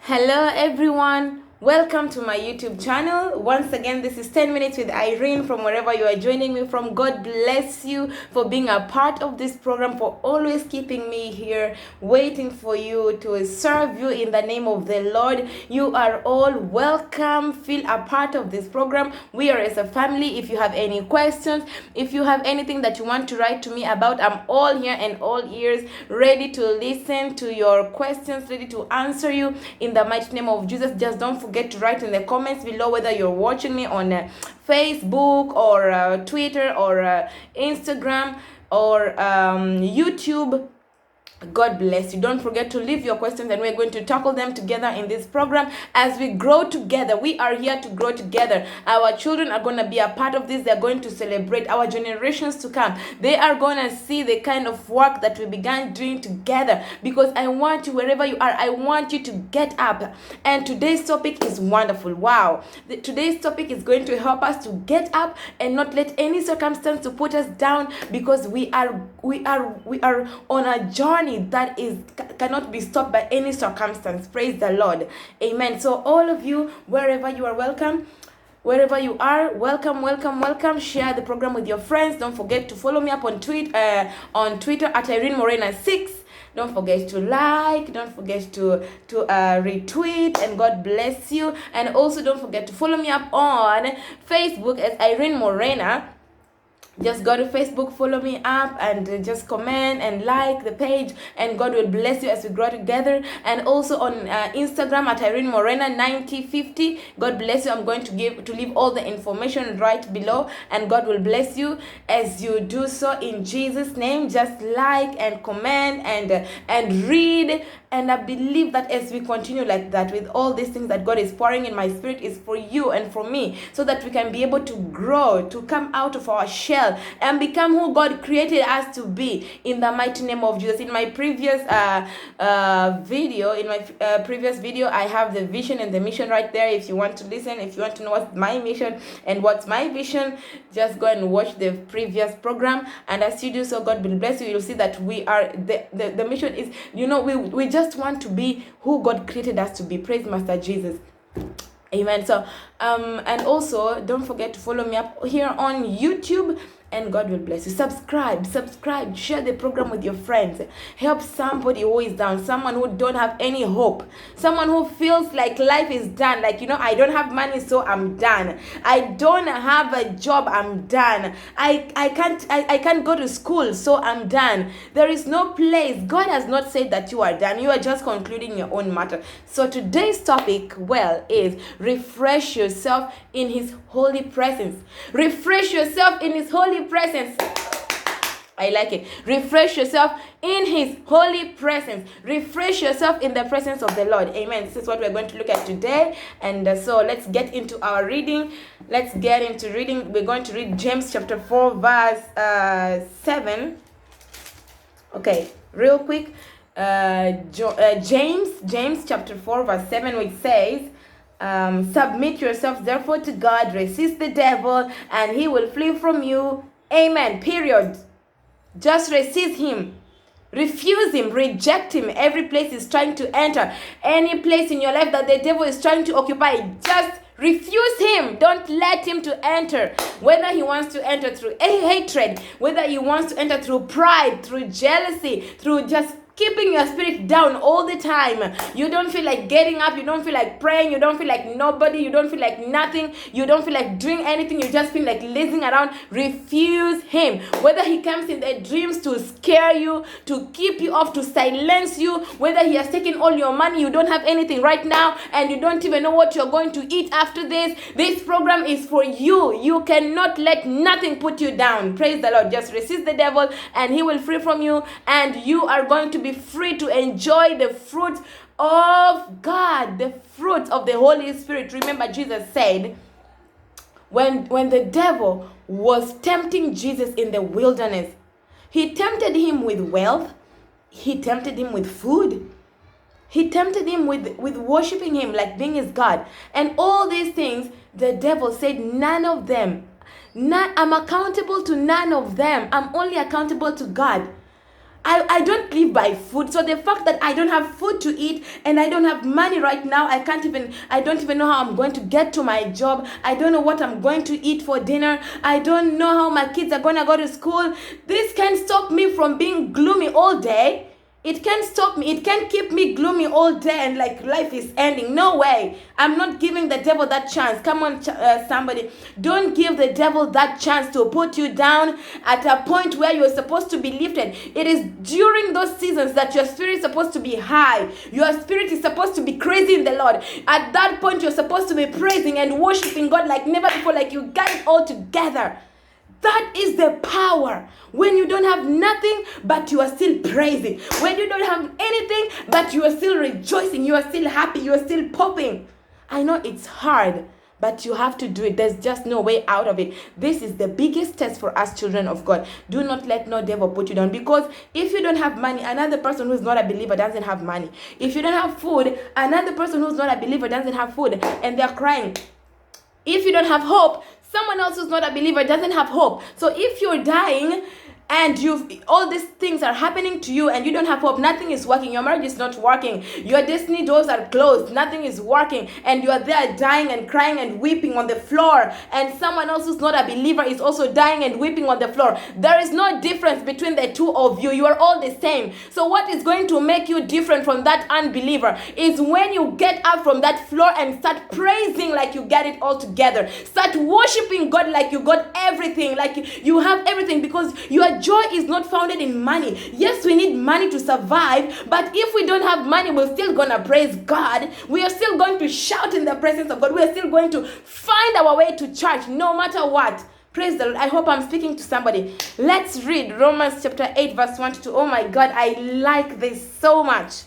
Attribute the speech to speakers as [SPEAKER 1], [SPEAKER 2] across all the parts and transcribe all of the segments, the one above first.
[SPEAKER 1] Hello everyone, welcome to my YouTube channel. Once again, this is 10 minutes with Irene from wherever you are joining me from. God bless you for being a part of this program, for always keeping me here, waiting for you to serve you in the name of the Lord. You are all welcome. Feel a part of this program. We are as a family. If you have any questions, if you have anything that you want to write to me about, I'm all here and all ears, ready to listen to your questions, ready to answer you in the mighty name of Jesus. Just don't forget to write in the comments below whether you're watching me on Facebook or Twitter or Instagram or YouTube. God bless you. Don't forget to leave your questions and we're going to tackle them together in this program as we grow together. We are here to grow together. Our children are going to be a part of this. They're going to celebrate. Our generations to come, they are going to see the kind of work that we began doing together, because I want you, wherever you are, I want you to get up. And today's topic is wonderful. Wow. Today's topic is going to help us to get up and not let any circumstance to put us down, because we are on a journey that is cannot be stopped by any circumstance. Praise the Lord. Amen. So all of you, wherever you are, welcome. Wherever you are, welcome. Share the program with your friends. Don't forget to follow me up on Twitter at Irene Morena 6. Don't forget to like, don't forget to retweet, and God bless you. And also don't forget to follow me up on Facebook as Irene Morena. Just go to Facebook, follow me up, and just comment and like the page, and God will bless you as we grow together. And also on Instagram at Irene Morena 9050. God bless you. I'm going to leave all the information right below, and God will bless you as you do so in Jesus' name. Just like and comment and read. And I believe that as we continue like that, with all these things that God is pouring in my spirit, is for you and for me, so that we can be able to grow, to come out of our shell and become who God created us to be, in the mighty name of Jesus. In my previous video, I have the vision and the mission right there. If you want to listen, if you want to know what's my mission and what's my vision, just go and watch the previous program. And as you do so, God will bless you. You'll see that we are the mission is, we just want to be who God created us to be. Praise Master Jesus. Amen. So and also don't forget to follow me up here on YouTube, and God will bless you. Subscribe, share the program with your friends. Help somebody who is down, someone who don't have any hope, someone who feels like life is done, like, I don't have money, so I'm done. I don't have a job, I'm done. I can't go to school, so I'm done. There is no place. God has not said that you are done. You are just concluding your own matter. So today's topic, is refresh yourself in His holy presence. Refresh yourself in His holy presence. I like it. Refresh yourself in His holy presence. Refresh yourself in the presence of the Lord. Amen. This is what we're going to look at today. And so let's get into our reading. Let's get into reading. We're going to read James chapter 4 verse 7. Okay, real quick. James chapter 4 verse 7, which says, submit yourselves therefore to God, resist the devil, and he will flee from you. Amen. Period. Just resist him. Refuse him. Reject him. Every place he's trying to enter, any place in your life that the devil is trying to occupy, just refuse him. Don't let him to enter. Whether he wants to enter through hatred, whether he wants to enter through pride, through jealousy, through just keeping your spirit down all the time. You don't feel like getting up. You don't feel like praying. You don't feel like nobody. You don't feel like nothing. You don't feel like doing anything. You just feel like lazing around. Refuse him. Whether he comes in the dreams to scare you, to keep you off, to silence you, whether he has taken all your money, you don't have anything right now, and you don't even know what you're going to eat after this. This program is for you. You cannot let nothing put you down. Praise the Lord. Just resist the devil and he will free from you, and you are going to be free to enjoy the fruit of God, the fruit of the Holy Spirit. Remember, Jesus said, when the devil was tempting Jesus in the wilderness, he tempted him with wealth, he tempted him with food, he tempted him with worshiping him like being his God. And all these things, the devil said, none of them. I'm accountable to none of them. I'm only accountable to God. I don't live by food. So the fact that I don't have food to eat and I don't have money right now, I don't even know how I'm going to get to my job. I don't know what I'm going to eat for dinner. I don't know how my kids are going to go to school. This can stop me from being gloomy all day. It can't stop me. It can't keep me gloomy all day and like life is ending. No way. I'm not giving the devil that chance. Come on, somebody. Don't give the devil that chance to put you down at a point where you're supposed to be lifted. It is during those seasons that your spirit is supposed to be high. Your spirit is supposed to be crazy in the Lord. At that point, you're supposed to be praising and worshiping God like never before, like you got it all together. That is the power. When you don't have nothing, but you are still praising. When you don't have anything, but you are still rejoicing. You are still happy. You are still popping. I know it's hard, but you have to do it. There's just no way out of it. This is the biggest test for us children of God. Do not let no devil put you down. Because if you don't have money, another person who's not a believer doesn't have money. If you don't have food, another person who's not a believer doesn't have food. And they're crying. If you don't have hope, someone else who's not a believer doesn't have hope. So if you're dying and all these things are happening to you and you don't have hope, nothing is working, your marriage is not working, your destiny doors are closed, nothing is working, and you are there dying and crying and weeping on the floor, and someone else who's not a believer is also dying and weeping on the floor. There is no difference between the two of you. You are all the same. So what is going to make you different from that unbeliever is when you get up from that floor and start praising like you get it all together. Start worshiping God like you got everything, like you have everything, because your joy is not founded in money. Yes, we need money to survive, but if we don't have money, we're still gonna praise God. We are still going to shout in the presence of God. We are still going to find our way to church no matter what. Praise the Lord. I hope I'm speaking to somebody. Let's read Romans chapter 8 verse 1 to 2. Oh my God, I like this so much.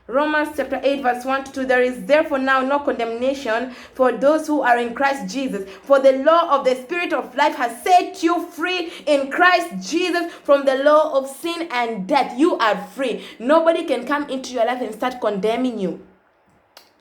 [SPEAKER 1] Romans chapter 8 verse 1 to 2. There is therefore now no condemnation for those who are in Christ Jesus. For the law of the Spirit of life has set you free in Christ Jesus from the law of sin and death. You are free. Nobody can come into your life and start condemning you.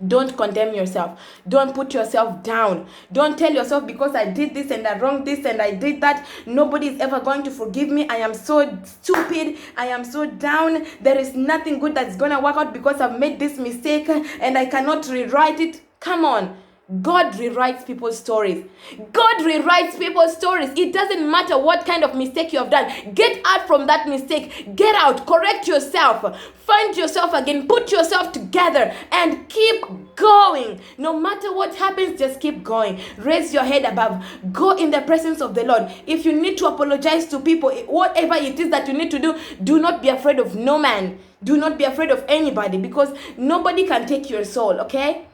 [SPEAKER 1] Don't condemn yourself. Don't put yourself down. Don't tell yourself, because I did this and I wronged this and I did that, nobody is ever going to forgive me. I am so stupid. I am so down. There is nothing good that's going to work out because I've made this mistake and I cannot rewrite it. Come on. God rewrites people's stories. God rewrites people's stories. It doesn't matter what kind of mistake you have done. Get out from that mistake. Get out. Correct yourself. Find yourself again. Put yourself together and keep going. No matter what happens, just keep going. Raise your head above. Go in the presence of the Lord. If you need to apologize to people, whatever it is that you need to do, do not be afraid of no man. Do not be afraid of anybody, because nobody can take your soul, okay?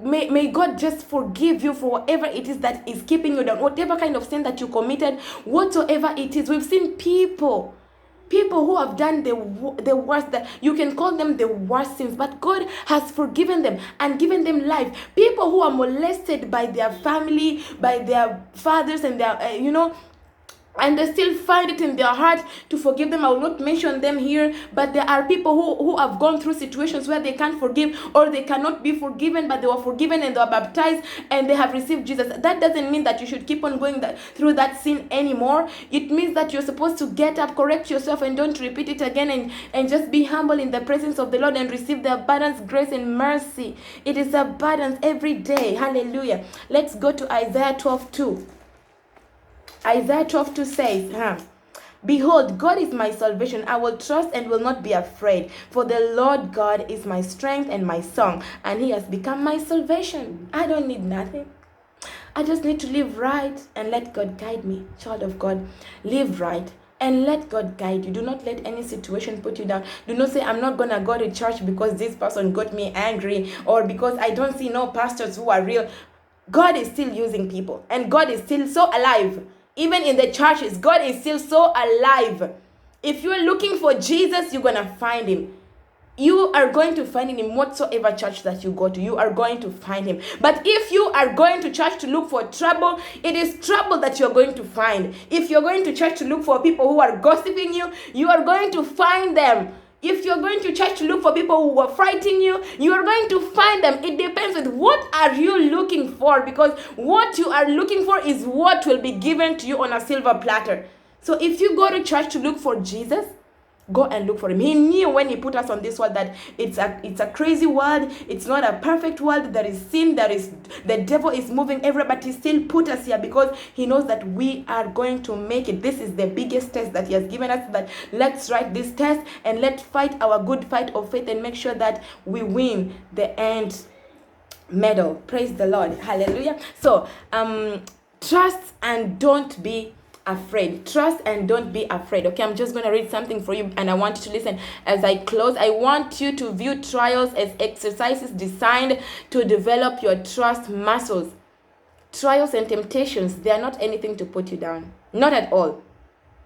[SPEAKER 1] May God just forgive you for whatever it is that is keeping you down, whatever kind of sin that you committed, whatsoever it is. We've seen people who have done the worst, that you can call them the worst sins, but God has forgiven them and given them life. People who are molested by their family, by their fathers and their, and they still find it in their heart to forgive them. I will not mention them here, but there are people who have gone through situations where they can't forgive, or they cannot be forgiven, but they were forgiven and they were baptized and they have received Jesus. That doesn't mean that you should keep on going through that sin anymore. It means that you're supposed to get up, correct yourself, and don't repeat it again, and just be humble in the presence of the Lord and receive the abundance, grace, and mercy. It is abundance every day. Hallelujah. Let's go to Isaiah 12:2. Isaiah 12:2 says, Behold, God is my salvation. I will trust and will not be afraid. For the Lord God is my strength and my song, and he has become my salvation. I don't need nothing. I just need to live right and let God guide me. Child of God, live right and let God guide you. Do not let any situation put you down. Do not say, I'm not going to go to church because this person got me angry, or because I don't see no pastors who are real. God is still using people, and God is still so alive. Even in the churches, God is still so alive. If you're looking for Jesus, you're going to find him. You are going to find him in whatsoever church that you go to. You are going to find him. But if you are going to church to look for trouble, it is trouble that you're going to find. If you're going to church to look for people who are gossiping you, you are going to find them. If you're going to church to look for people who are fighting you, you are going to find them. It depends with what are you looking for, because what you are looking for is what will be given to you on a silver platter. So if you go to church to look for Jesus, go and look for him. He knew when he put us on this world that it's a crazy world. It's not a perfect world. There is sin. The devil is moving everywhere, but he still put us here because he knows that we are going to make it. This is the biggest test that he has given us, that let's write this test and let's fight our good fight of faith and make sure that we win the end medal. Praise the Lord. Hallelujah. So trust and don't be afraid. Trust and don't be afraid. Okay, I'm just going to read something for you and I want you to listen as I close. I want you to view trials as exercises designed to develop your trust muscles. Trials and temptations, they are not anything to put you down. Not at all.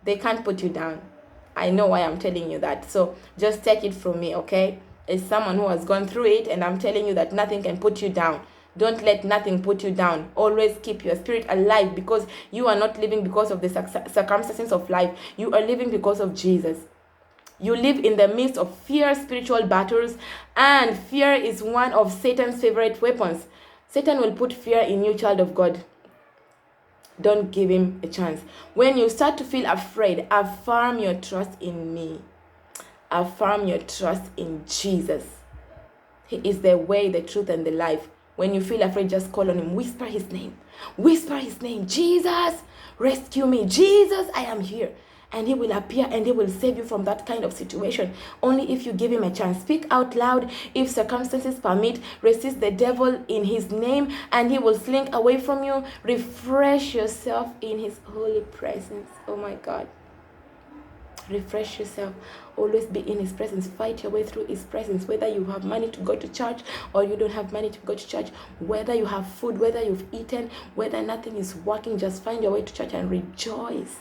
[SPEAKER 1] They can't put you down. I know why I'm telling you that. So just take it from me, okay? As someone who has gone through it, and I'm telling you that nothing can put you down. Don't let nothing put you down. Always keep your spirit alive, because you are not living because of the circumstances of life. You are living because of Jesus. You live in the midst of fierce spiritual battles, and fear is one of Satan's favorite weapons. Satan will put fear in you, child of God. Don't give him a chance. When you start to feel afraid, affirm your trust in me. Affirm your trust in Jesus. He is the way, the truth, and the life. When you feel afraid, just call on him. Whisper his name. Whisper his name. Jesus, rescue me. Jesus, I am here. And he will appear and he will save you from that kind of situation. Only if you give him a chance. Speak out loud. If circumstances permit, resist the devil in his name and he will slink away from you. Refresh yourself in his holy presence. Oh my God. Refresh yourself. Always be in his presence. Fight your way through his presence. Whether you have money to go to church or you don't have money to go to church, whether you have food, whether you've eaten, whether nothing is working, just find your way to church and rejoice,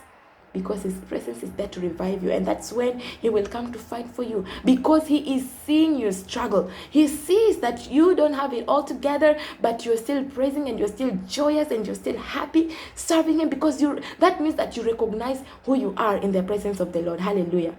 [SPEAKER 1] because his presence is there to revive you. And that's when he will come to fight for you, because he is seeing your struggle. He sees that you don't have it all together, but you're still praising and you're still joyous and you're still happy serving him, because that means that you recognize who you are in the presence of the Lord. Hallelujah.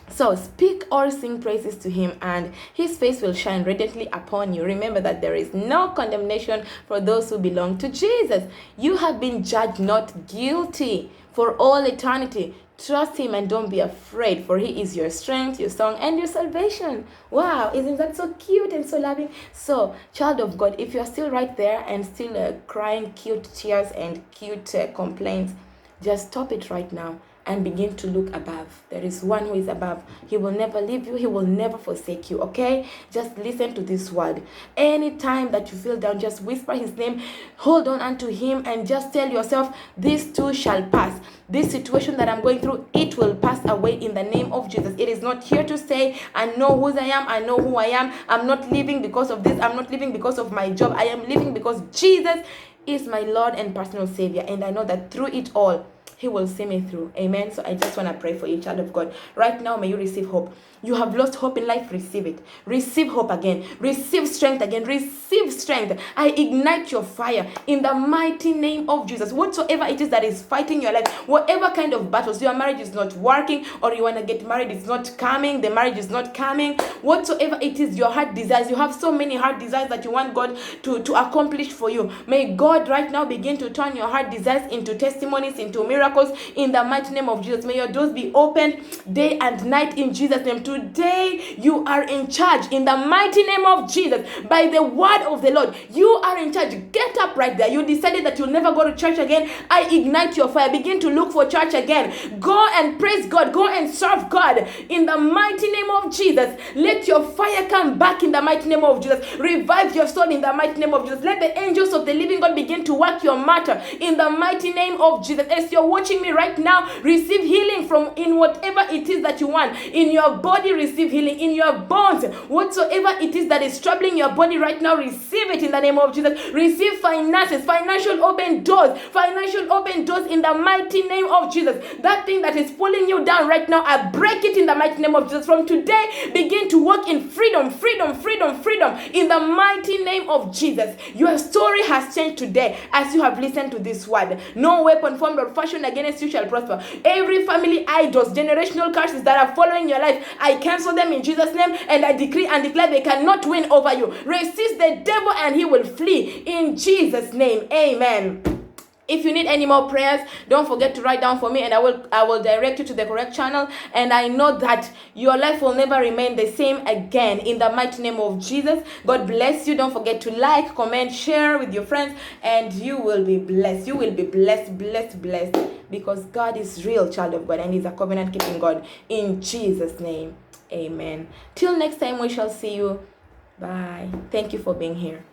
[SPEAKER 1] So speak or sing praises to him, and his face will shine radiantly upon you. Remember that there is no condemnation for those who belong to Jesus. You have been judged not guilty for all eternity. Trust him and don't be afraid, for he is your strength, your song, and your salvation. Wow, isn't that so cute and so loving? So, child of God, if you're still right there and still crying cute tears and cute complaints, just stop it right now and begin to look above. There is one who is above. He will never leave you. He will never forsake you, okay? Just listen to this word. Anytime that you feel down, just whisper his name, hold on unto him, and just tell yourself, this too shall pass. This situation that I'm going through, it will pass away in the name of Jesus. It is not here to stay. I know who I am. I know who I am. I'm not living because of this. I'm not living because of my job. I am living because Jesus is my Lord and personal Savior. And I know that through it all, he will see me through. Amen. So I just want to pray for you, child of God. Right now, may you receive hope. You have lost hope in life. Receive it. Receive hope again. Receive strength again. Receive strength. I ignite your fire in the mighty name of Jesus. Whatsoever it is that is fighting your life, whatever kind of battles, your marriage is not working, or you want to get married, it's not coming, the marriage is not coming, whatsoever it is, your heart desires, you have so many heart desires that you want God to accomplish for you. May God right now begin to turn your heart desires into testimonies, into miracles, in the mighty name of Jesus. May your doors be opened day and night in Jesus' name. Today, you are in charge in the mighty name of Jesus. By the word of the Lord, you are in charge. Get up right there. You decided that you'll never go to church again. I ignite your fire. Begin to look for church again. Go and praise God. Go and serve God in the mighty name of Jesus. Let your fire come back in the mighty name of Jesus. Revive your soul in the mighty name of Jesus. Let the angels of the living God begin to work your matter in the mighty name of Jesus. As you're watching me right now, receive healing from in whatever it is that you want. In your body, receive healing. In your bones, whatsoever it is that is troubling your body right now, receive it in the name of Jesus. Receive finances, financial open doors in the mighty name of Jesus. That thing that is pulling you down right now, I break it in the mighty name of Jesus. From today, begin to walk in freedom in the mighty name of Jesus. Your story has changed today as you have listened to this word. No weapon formed or fashioned against you shall prosper. Every family idols, generational curses that are following your life, I cancel them in Jesus' name, and I decree and declare they cannot win over you. Resist the devil and he will flee in Jesus' name. Amen. If you need any more prayers, don't forget to write down for me, and I will direct you to the correct channel. And I know that your life will never remain the same again, in the mighty name of Jesus. God bless you. Don't forget to like, comment, share with your friends, and you will be blessed. You will be blessed, because God is real, child of God, and He's a covenant keeping God. In Jesus' name, amen. Till next time, we shall see you. Bye. Thank you for being here.